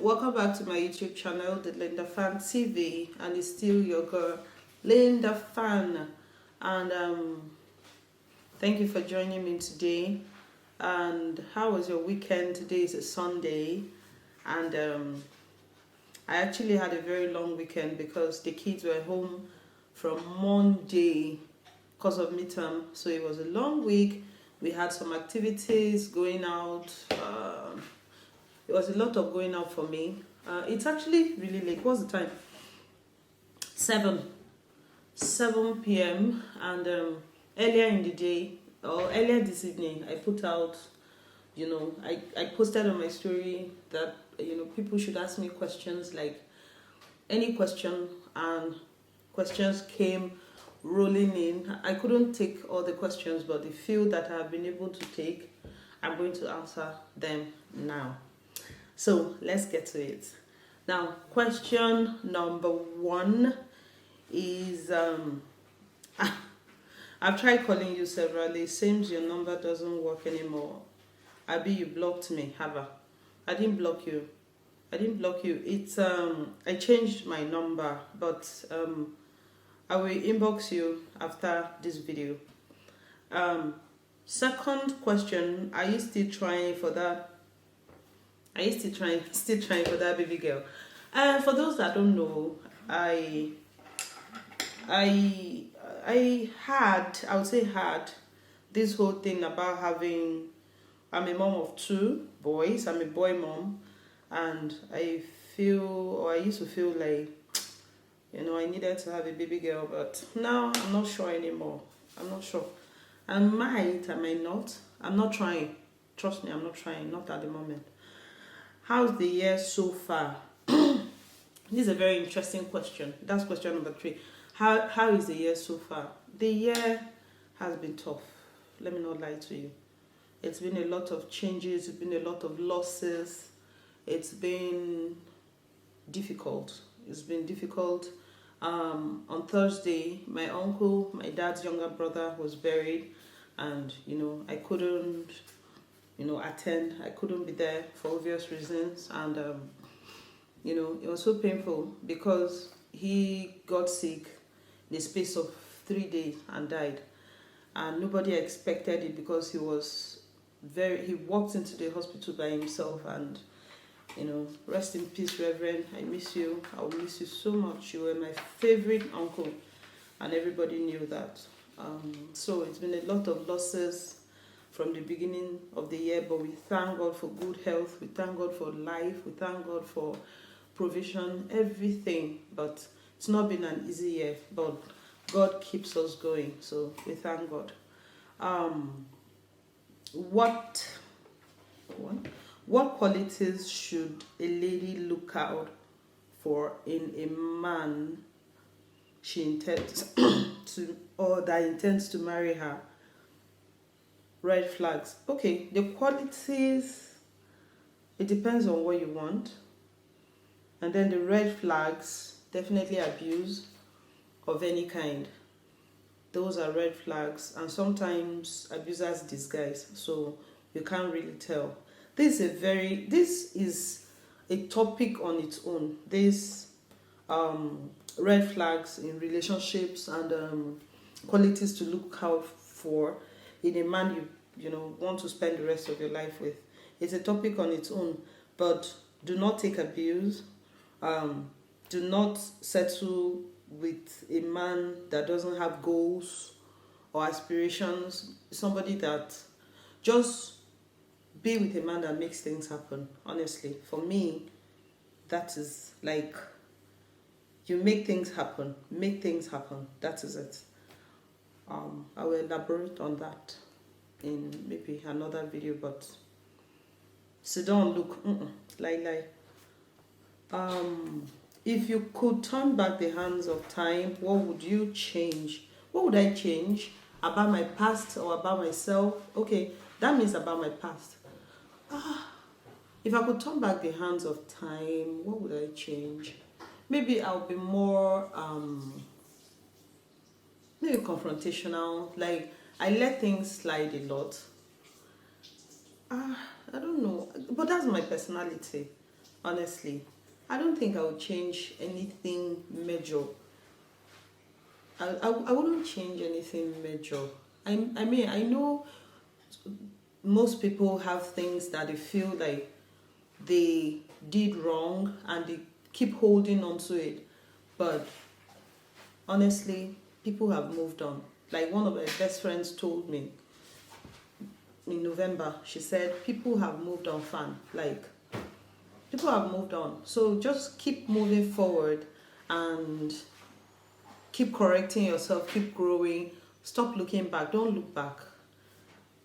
welcome back to my YouTube channel, TheLindaFanTv, and it's still your girl, Linda Fan. And thank you for joining me today. And how was your weekend? Today is a Sunday, and I actually had a very long weekend because the kids were home from Monday because of midterm, so it was a long week. We had some activities, going out. It was a lot of going out for me. It's actually really late. What's the time? 7 p.m. And earlier in the day, or earlier this evening, I put out, I posted on my story that, people should ask me questions, like any question, and questions came rolling in. I couldn't take all the questions, but the few that I've been able to take, I'm going to answer them now. So let's get to it. Now, question number 1 is I've tried calling you severally. It seems your number doesn't work anymore. Abi, you blocked me, have I didn't block you. It's I changed my number, but I will inbox you after this video. Second question, are you still trying for that? Are you still trying for that baby girl? For those that don't know, I would say had this whole thing about having. I'm a mom of 2 boys. I'm a boy mom, and I used to feel like, I needed to have a baby girl, but now I'm not sure anymore. I'm not sure. I might not. I'm not trying. Trust me, I'm not trying. Not at the moment. How's the year so far? This is a very interesting question. That's question number 3. How is the year so far? The year has been tough. Let me not lie to you. It's been a lot of changes. It's been a lot of losses. It's been difficult. On Thursday, my uncle, my dad's younger brother, was buried, and I couldn't attend. I couldn't be there for obvious reasons, and it was so painful because he got sick in the space of 3 days and died, and nobody expected it because he walked into the hospital by himself. And rest in peace, Reverend. I miss you. I will miss you so much. You were my favorite uncle, and everybody knew that. So it's been a lot of losses from the beginning of the year, but we thank God for good health. We thank God for life. We thank God for provision, everything. But it's not been an easy year, but God keeps us going, so we thank God. What qualities should a lady look out for in a man she intends to, or that intends to marry her? Red flags. Okay, the qualities, it depends on what you want. And then the red flags, definitely abuse of any kind. Those are red flags, and sometimes abusers disguise, so you can't really tell. This is a topic on its own. This red flags in relationships and qualities to look out for in a man you want to spend the rest of your life with. It's a topic on its own, but do not take abuse. Do not settle with a man that doesn't have goals or aspirations. Somebody that just be with a man that makes things happen. Honestly, for me, that is like, you make things happen. That is it. I will elaborate on that in maybe another video, but sit down, look, lie. If you could turn back the hands of time, what would you change? What would I change about my past or about myself? Okay, that means about my past. If I could turn back the hands of time, what would I change? Maybe I'll be more maybe confrontational. Like, I let things slide a lot. I don't know, but that's my personality. honestly, I don't think I would change anything major. I wouldn't change anything major. I mean, I know most people have things that they feel like they did wrong and they keep holding on to it. But honestly, people have moved on. Like one of my best friends told me in November, she said, people have moved on, fan. Like, people have moved on. So just keep moving forward and keep correcting yourself, keep growing. Stop looking back. Don't look back.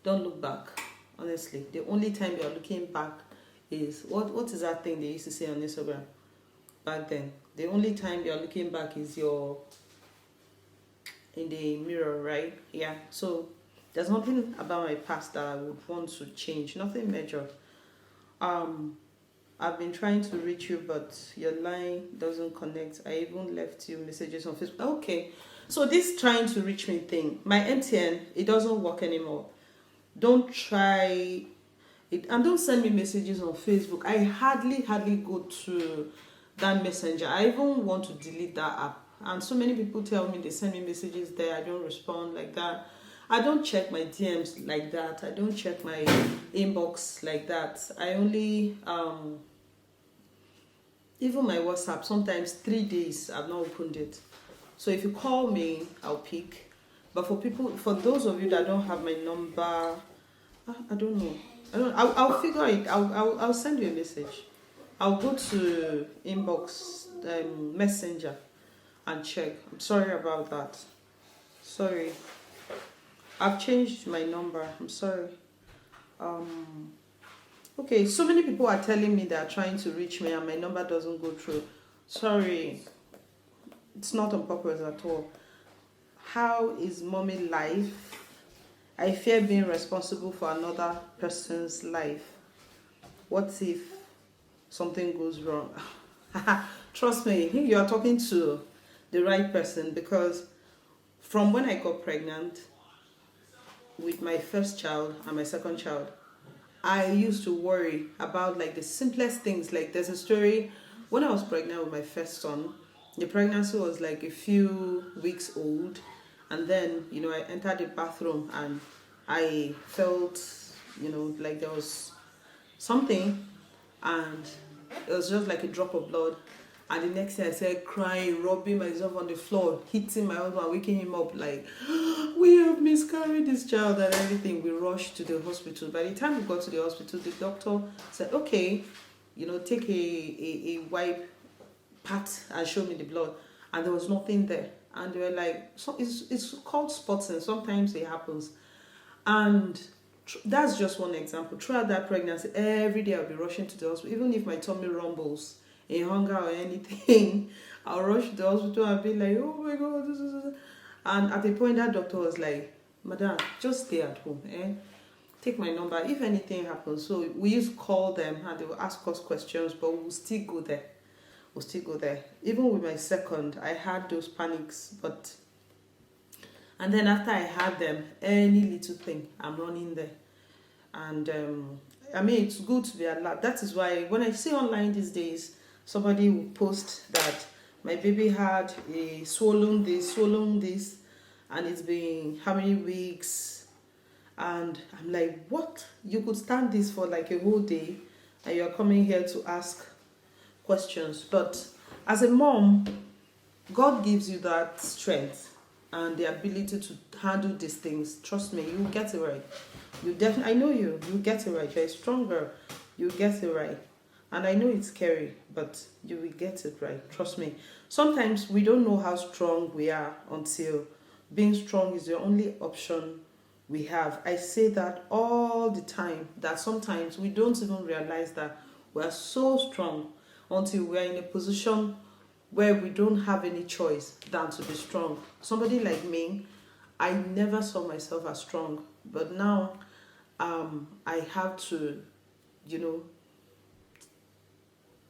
Don't look back. Honestly, the only time you're looking back is what is that thing they used to say on Instagram back then? The only time you're looking back is your in the mirror, right? Yeah. So there's nothing about my past that I would want to change. Nothing major. Um, I've been trying to reach you, but your line doesn't connect. I even left you messages on Facebook. Okay. So this trying to reach me thing, my MTN, it doesn't work anymore. Don't try it, and don't send me messages on Facebook. I hardly go to that messenger. I even want to delete that app. And so many people tell me they send me messages there. I don't respond like that. I don't check my DMs like that. I don't check my inbox like that. I only even my WhatsApp, sometimes 3 days I've not opened it. So if you call me, I'll pick. But for those of you that don't have my number, I don't know. I'll figure it. I'll send you a message. I'll go to inbox, messenger, and check. I'm sorry about that. Sorry. I've changed my number. I'm sorry. Okay, so many people are telling me they are trying to reach me and my number doesn't go through. Sorry. It's not on purpose at all. How is mommy life? I fear being responsible for another person's life. What if something goes wrong? Trust me, you are talking to the right person, because from when I got pregnant with my first child and my second child, I used to worry about like the simplest things. Like there's a story when I was pregnant with my first son. The pregnancy was like a few weeks old, and then I entered the bathroom and I felt like there was something, and it was just like a drop of blood. And the next day I started crying, rubbing myself on the floor, hitting my husband, waking him up like, we have miscarried this child and everything. We rushed to the hospital. By the time we got to the hospital, the doctor said, okay, take a wipe, pat, and show me the blood. And there was nothing there. And they were like, so it's called spotting. Sometimes it happens. And that's just one example. Throughout that pregnancy, every day I'll be rushing to the hospital. Even if my tummy rumbles in hunger or anything, I'll rush to the hospital and be like, oh my God, this is. And at the point, that doctor was like, madam, just stay at home. Take my number if anything happens. So we used to call them and they will ask us questions, but we'll still go there. Even with my second, I had those panics, and then after I had them, any little thing, I'm running there. And I mean, it's good to be alert. That is why when I see online these days, somebody will post that my baby had a swollen this, and it's been how many weeks, and I'm like, what? You could stand this for like a whole day, and you're coming here to ask questions. But as a mom, God gives you that strength and the ability to handle these things. Trust me, you will get it right. I know you get it right. You're a strong girl. You get it right. And I know it's scary, but you will get it right. Trust me. Sometimes we don't know how strong we are until being strong is the only option we have. I say that all the time, that sometimes we don't even realize that we are so strong until we are in a position where we don't have any choice than to be strong. Somebody like me, I never saw myself as strong, but now I have to,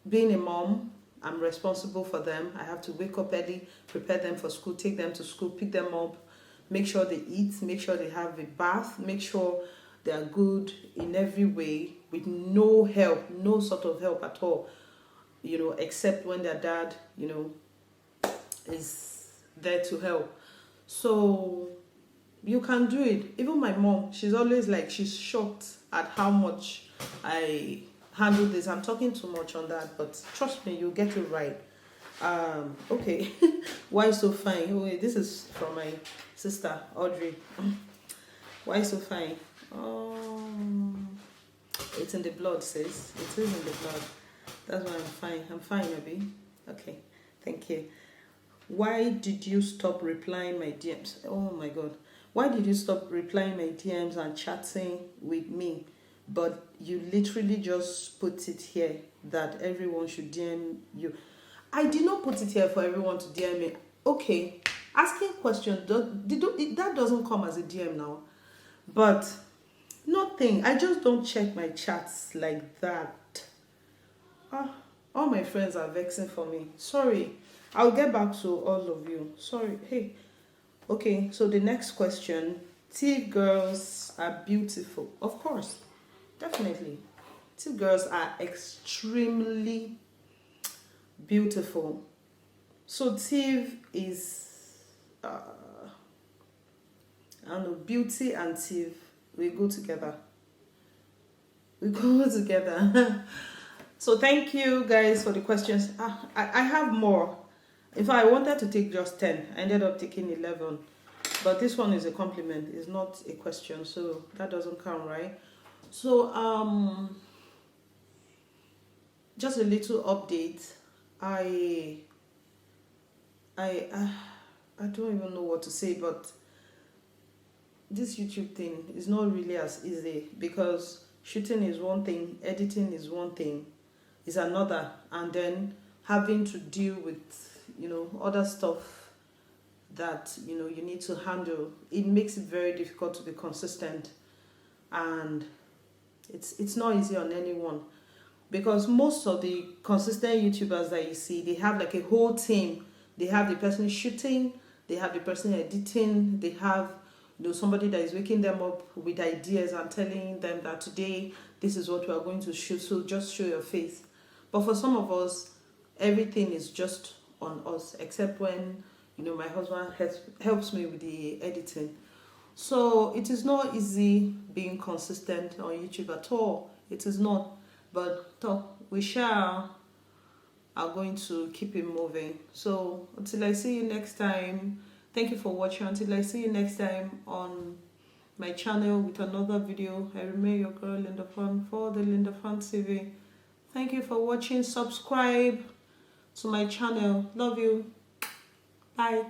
being a mom, I'm responsible for them. I have to wake up early, prepare them for school, take them to school, pick them up, make sure they eat, make sure they have a bath, make sure they are good in every way with no help, no sort of help at all. except when their dad, is there to help. So you can do it. Even my mom, she's always like, she's shocked at how much I handle this. I'm talking too much on that, but trust me, you'll get it right. Okay. Why so fine? Oh, wait, this is from my sister Audrey. Why so fine? It's in the blood, sis. It is in the blood. That's why I'm fine. I'm fine, Abby. Okay. Thank you. Why did you stop replying my DMs? Oh my God. Why did you stop replying my DMs and chatting with me? But you literally just put it here that everyone should DM you. I did not put it here for everyone to DM me. Okay. Asking questions, that doesn't come as a DM now. But nothing. I just don't check my chats like that. All my friends are vexing for me. Sorry. I'll get back to all of you. Sorry. Hey. Okay, so the next question. Tea girls are beautiful. Of course. Definitely. Tea girls are extremely beautiful. So tea is... I don't know. Beauty and tea. We go together. So thank you guys for the questions. I have more. In fact, I wanted to take just 10. I ended up taking 11. But this one is a compliment. It's not a question. So that doesn't count, right? So just a little update. I don't even know what to say, but this YouTube thing is not really as easy, because shooting is one thing, editing is one thing, is another, and then having to deal with other stuff that you need to handle. It makes it very difficult to be consistent, and it's not easy on anyone, because most of the consistent YouTubers that you see, they have like a whole team. They have the person shooting, they have the person editing, they have somebody that is waking them up with ideas and telling them that today this is what we are going to shoot, so just show your face. But for some of us, everything is just on us, except when my husband helps me with the editing. So it is not easy being consistent on YouTube at all. It is not. But we are going to keep it moving. So until I see you next time, thank you for watching. Until I see you next time on my channel with another video, I remain your girl Linda Fan for TheLindaFanTv. Thank you for watching. Subscribe to my channel. Love you. Bye.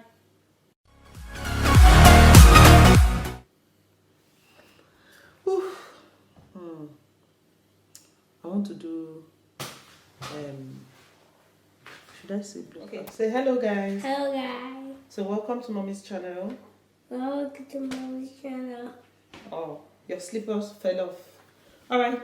I want to do should I say blue? Okay, say hello guys. Hello guys. So welcome to Mommy's channel. Welcome to Mommy's channel. Oh, your slippers fell off. Alright.